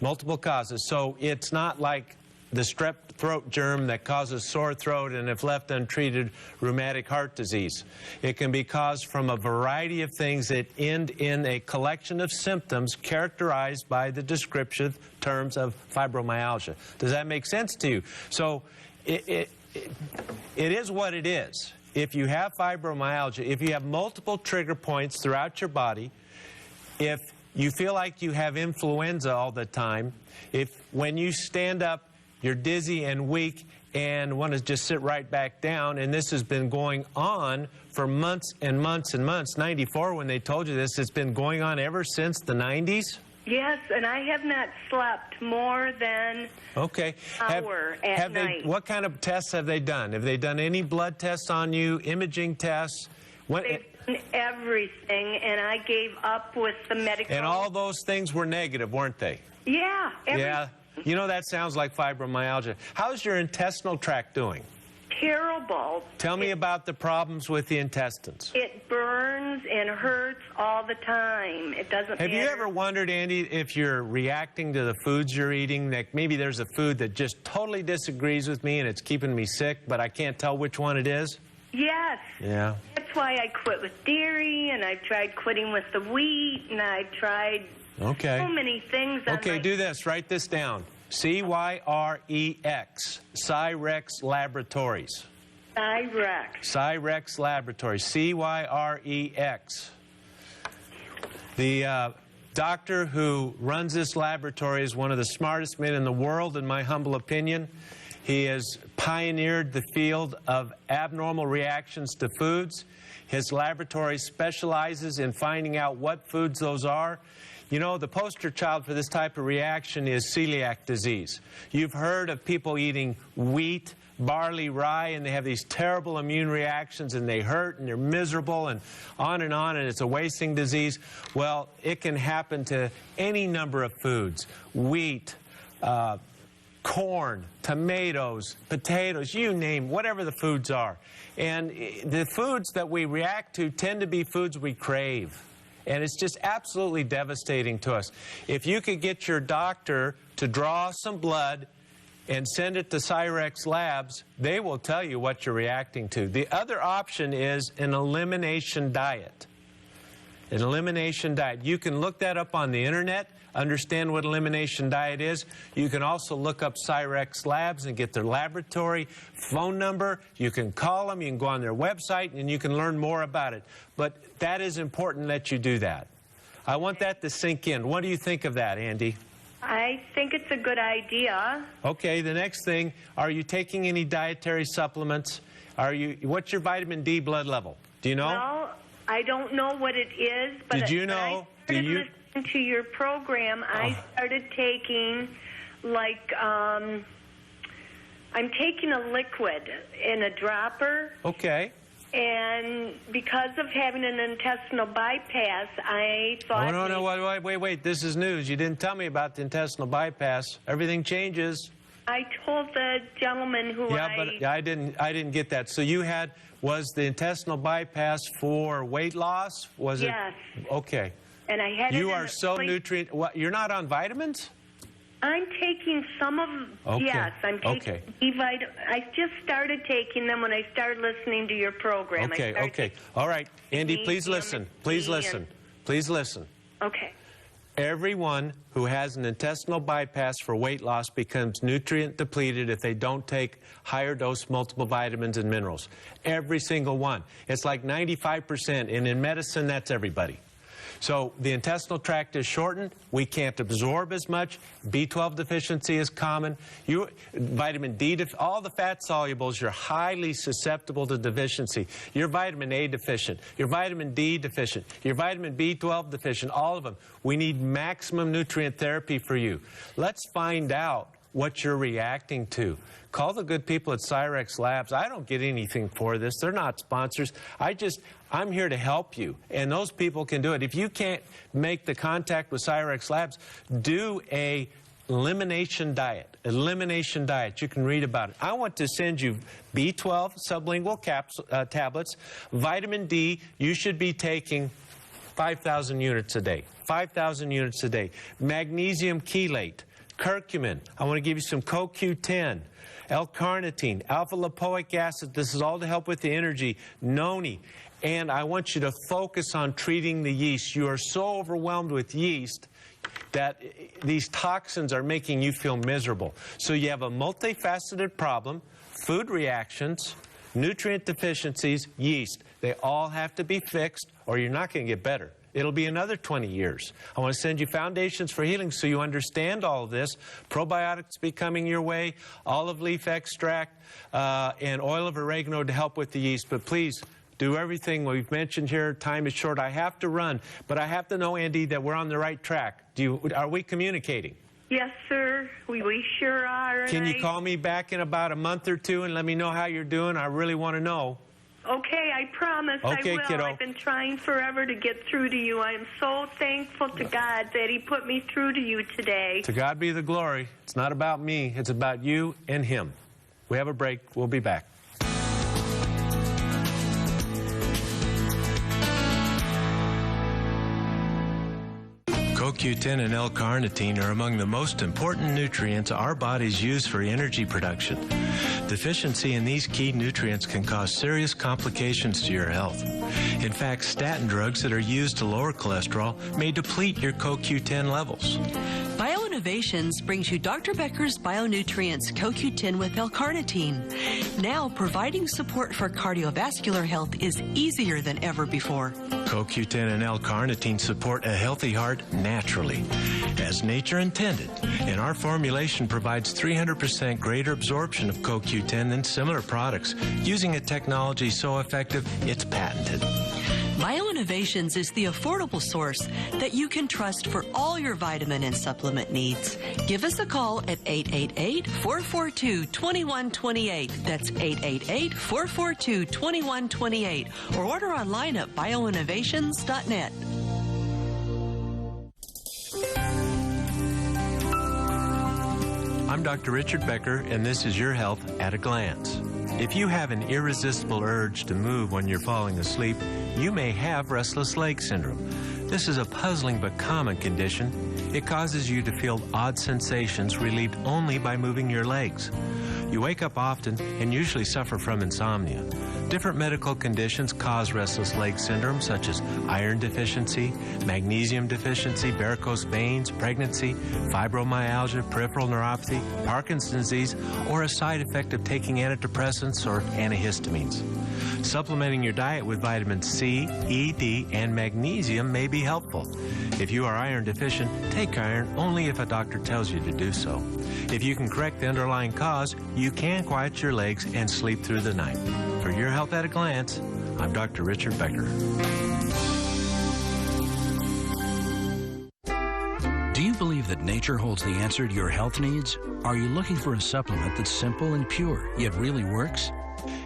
Multiple causes. So it's not like the strep throat germ that causes sore throat and, if left untreated, rheumatic heart disease. It can be caused from a variety of things that end in a collection of symptoms characterized by the descriptive terms of fibromyalgia. Does that make sense to you? So it is what it is. If you have fibromyalgia, if you have multiple trigger points throughout your body, if you feel like you have influenza all the time, if when you stand up you're dizzy and weak and want to just sit right back down, and this has been going on for months and months and months. 94, when they told you this, it's been going on ever since the 90s? Yes, and I have not slept more than an hour at night. What kind of tests have they done? Have they done any blood tests on you, imaging tests? They've done everything, and I gave up with the medical... And all those things were negative, weren't they? Yeah, everything. Yeah. You know, that sounds like fibromyalgia. How's your intestinal tract doing? Terrible. Tell me about the problems with the intestines. It burns and hurts all the time. It doesn't Have you ever wondered, Andy, if you're reacting to the foods you're eating? Like maybe there's a food that just totally disagrees with me and it's keeping me sick, but I can't tell which one it is? Yes. Yeah. That's why I quit with dairy, and I've tried quitting with the wheat, and I've tried so many things. Okay, do this. Write this down. C-Y-R-E-X. Cyrex Laboratories. Cyrex. Cyrex Laboratories. C-Y-R-E-X. The doctor who runs this laboratory is one of the smartest men in the world, in my humble opinion. He has pioneered the field of abnormal reactions to foods. His laboratory specializes in finding out what foods those are. You know, the poster child for this type of reaction is celiac disease. You've heard of people eating wheat, barley, rye, and they have these terrible immune reactions, and they hurt, and they're miserable, and and it's a wasting disease. Well, it can happen to any number of foods. Wheat, corn, tomatoes, potatoes, you name whatever the foods are. And the foods that we react to tend to be foods we crave. And it's just absolutely devastating to us. If you could get your doctor to draw some blood and send it to Cyrex Labs, they will tell you what you're reacting to. The other option is an elimination diet. An elimination diet. You can look that up on the internet, understand what elimination diet is. You can also look up Cyrex Labs and get their laboratory phone number. You can call them, you can go on their website, and you can learn more about it. But that is important that you do that. I want that to sink in. What do you think of that, Andy? I think it's a good idea. Okay, the next thing, are you taking any dietary supplements? What's your vitamin D blood level? Do you know? Well, I don't know what it is, but did you know? listening to your program, I started taking, like, I'm taking a liquid in a dropper. Okay. And because of having an intestinal bypass, I thought... Oh, no, wait. This is news. You didn't tell me about the intestinal bypass. Everything changes. I told the gentleman who but I didn't get that. So was the intestinal bypass for weight loss? Was it? Yes. Okay. And I had You are so nutrient... What, you're not on vitamins? I'm taking some of... Okay. Yes, I'm taking B-vitamin. I just started taking them when I started listening to your program. Okay. All right. Andy, please listen. Please listen. Please listen. Okay. Everyone who has an intestinal bypass for weight loss becomes nutrient depleted if they don't take higher dose multiple vitamins and minerals. Every single one. It's like 95%, and in medicine, that's everybody. So the intestinal tract is shortened. We can't absorb as much. B12 deficiency is common. Vitamin D, all the fat solubles, you're highly susceptible to deficiency. You're vitamin A deficient. You're vitamin D deficient. You're vitamin B12 deficient. All of them. We need maximum nutrient therapy for you. Let's find out what you're reacting to. Call the good people at Cyrex Labs. I don't get anything for this. They're not sponsors. I'm here to help you, and those people can do it. If you can't make the contact with Cyrex Labs, do a elimination diet. Elimination diet. You can read about it. I want to send you B12 sublingual tablets. Vitamin D, you should be taking 5,000 units a day. 5,000 units a day. Magnesium chelate. Curcumin. I want to give you some CoQ10. L-carnitine, alpha-lipoic acid. This is all to help with the energy. Noni. And I want you to focus on treating the yeast. You are so overwhelmed with yeast that these toxins are making you feel miserable. So you have a multifaceted problem, food reactions, nutrient deficiencies, yeast. They all have to be fixed or you're not going to get better. It'll be another 20 years. I want to send you Foundations for Healing so you understand all of this. Probiotics be coming your way, olive leaf extract, and oil of oregano to help with the yeast. But please, do everything we've mentioned here. Time is short. I have to run, but I have to know, Andy, that we're on the right track. Are we communicating? Yes, sir. We sure are. Can you call me back in about a month or two and let me know how you're doing? I really want to know. Okay, I promise Okay, I will. kiddo. I've been trying forever to get through to you. I am so thankful to God that He put me through to you today. To God be the glory. It's not about me. It's about you and Him. We have a break. We'll be back. CoQ10 and L-carnitine are among the most important nutrients our bodies use for energy production. Deficiency in these key nutrients can cause serious complications to your health. In fact, statin drugs that are used to lower cholesterol may deplete your CoQ10 levels. BioInnovations brings you Dr. Becker's Bionutrients CoQ10 with L-carnitine. Now, providing support for cardiovascular health is easier than ever before. CoQ10 and L-carnitine support a healthy heart naturally, as nature intended, and our formulation provides 300% greater absorption of CoQ10 than similar products, using a technology so effective it's patented. BioInnovations is the affordable source that you can trust for all your vitamin and supplement needs. Give us a call at 888-442-2128. That's 888-442-2128. Or order online at bioinnovations.net. I'm Dr. Richard Becker, and this is Your Health at a Glance. If you have an irresistible urge to move when you're falling asleep, you may have restless leg syndrome. This is a puzzling but common condition. It causes you to feel odd sensations relieved only by moving your legs. You wake up often and usually suffer from insomnia. Different medical conditions cause restless leg syndrome, such as iron deficiency, magnesium deficiency, varicose veins, pregnancy, fibromyalgia, peripheral neuropathy, Parkinson's disease, or a side effect of taking antidepressants or antihistamines. Supplementing your diet with vitamin C, E, D, and magnesium may be helpful. If you are iron deficient, take iron only if a doctor tells you to do so. If you can correct the underlying cause, you can quiet your legs and sleep through the night. For Your Health at a Glance, I'm Dr. Richard Becker. Do you believe that nature holds the answer to your health needs? Are you looking for a supplement that's simple and pure, yet really works?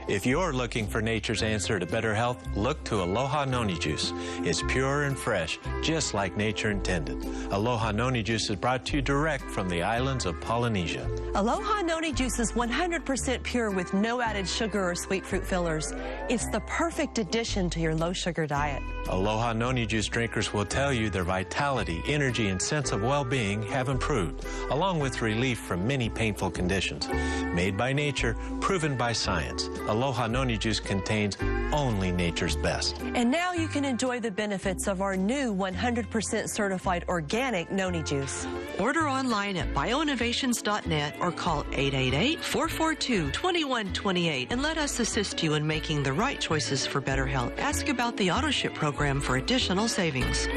If you're looking for nature's answer to better health, look to Aloha Noni Juice. It's pure and fresh, just like nature intended. Aloha Noni Juice is brought to you direct from the islands of Polynesia. Aloha Noni Juice is 100% pure with no added sugar or sweet fruit fillers. It's the perfect addition to your low-sugar diet. Aloha Noni Juice drinkers will tell you their vitality, energy, and sense of well-being have improved, along with relief from many painful conditions. Made by nature, proven by science. Aloha Noni Juice contains only nature's best. And now you can enjoy the benefits of our new 100% certified organic Noni Juice. Order online at bioinnovations.net or call 888-442-2128 and let us assist you in making the right choices for better health. Ask about the AutoShip program for additional savings.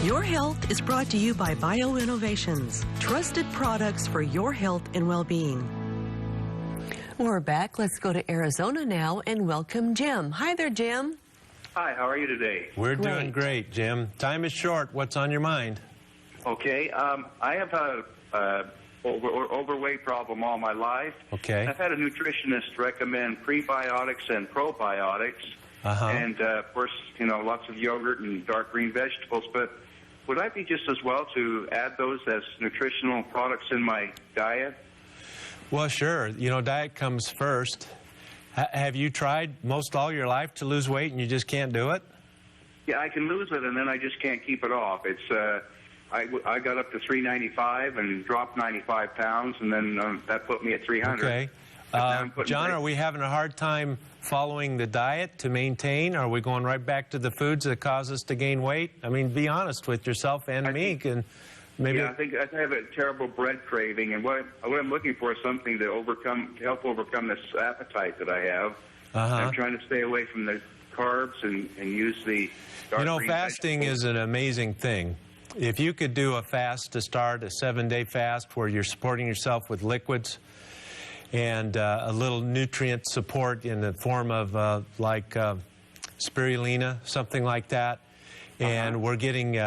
Your Health is brought to you by BioInnovations, trusted products for your health and well-being. We're back. Let's go to Arizona now and welcome Jim. Hi there, Jim. Hi, how are you today? We're doing great, Jim. Time is short. What's on your mind? Okay, I have a overweight problem all my life. Okay. I've had a nutritionist recommend prebiotics and probiotics, and of course, lots of yogurt and dark green vegetables. But would I be just as well to add those as nutritional products in my diet? Well, sure. Diet comes first. Have you tried most all your life to lose weight and you just can't do it? Yeah, I can lose it, and then I just can't keep it off. It's I got up to 395 and dropped 95 pounds, and then that put me at 300. Okay. John, are we having a hard time following the diet to maintain? Are we going right back to the foods that cause us to gain weight? I mean, be honest with yourself and me. Yeah, I think I have a terrible bread craving, and what I'm looking for is something to help overcome this appetite that I have. I'm trying to stay away from the carbs and use the dark green fasting vegetables. is an amazing thing. If you could do a fast to start, a 7-day fast where you're supporting yourself with liquids and a little nutrient support in the form of spirulina, something like that, and we're getting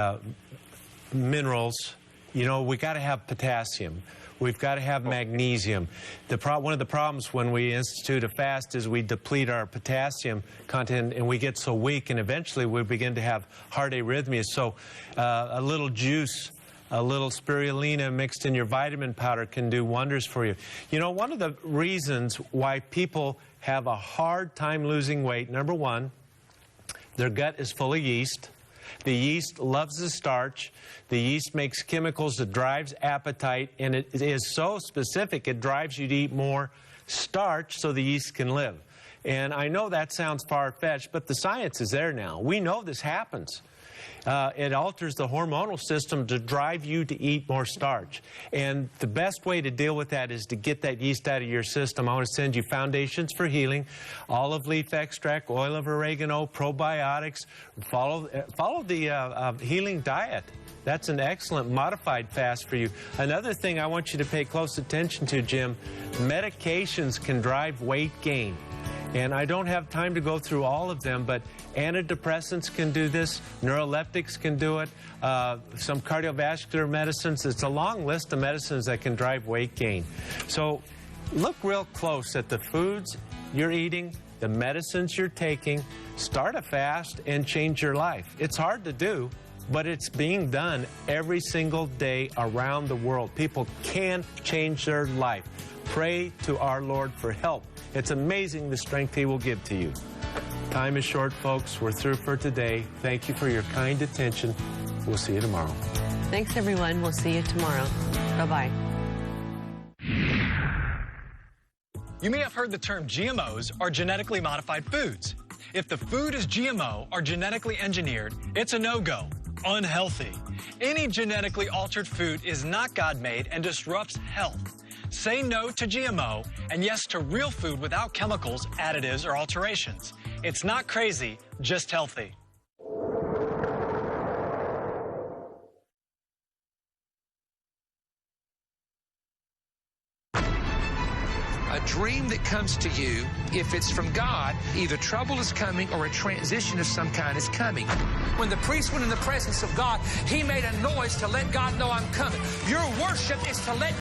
minerals. We got to have potassium. We've got to have magnesium. One of the problems when we institute a fast is we deplete our potassium content and we get so weak, and eventually we begin to have heart arrhythmias. So a little juice, a little spirulina mixed in your vitamin powder can do wonders for you. One of the reasons why people have a hard time losing weight, number one, their gut is full of yeast. The yeast loves the starch. The yeast makes chemicals that drives appetite, and it is so specific it drives you to eat more starch so the yeast can live. And I know that sounds far-fetched, but the science is there now. We know this happens. It alters the hormonal system to drive you to eat more starch. And the best way to deal with that is to get that yeast out of your system. I want to send you Foundations for Healing, olive leaf extract, oil of oregano, probiotics. Follow the healing diet. That's an excellent modified fast for you. Another thing I want you to pay close attention to, Jim, medications can drive weight gain. And I don't have time to go through all of them, but antidepressants can do this, neuroleptics can do it, some cardiovascular medicines. It's a long list of medicines that can drive weight gain. So look real close at the foods you're eating, the medicines you're taking, start a fast and change your life. It's hard to do, but it's being done every single day around the world. People can change their life. Pray to our Lord for help. It's amazing the strength He will give to you. Time is short, folks. We're through for today. Thank you for your kind attention. We'll see you tomorrow. Thanks, everyone. We'll see you tomorrow. Bye-bye. You may have heard the term GMOs, or genetically modified foods. If the food is GMO or genetically engineered, it's a no-go. Unhealthy. Any genetically altered food is not God-made and disrupts health. Say no to GMO and yes to real food without chemicals, additives, or alterations. It's not crazy, just healthy. A dream that comes to you, if it's from God, either trouble is coming or a transition of some kind is coming. When the priest went in the presence of God, he made a noise to let God know I'm coming. Your worship is to let